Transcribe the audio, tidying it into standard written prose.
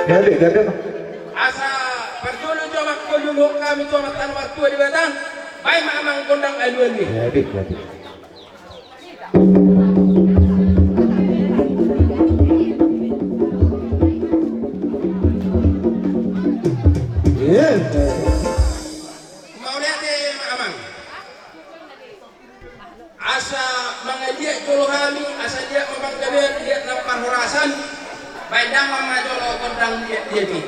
Gade. Asa perjulu cuma kujung kami cuma tanpa tua di batang. Baik mamang kondang aluan ni. Gade. Mau lihat mamang. Asa mengajak jolo kami, asa dia mamang kalian dia nampak horasan. Baik dah mama jolo kondang dia ni.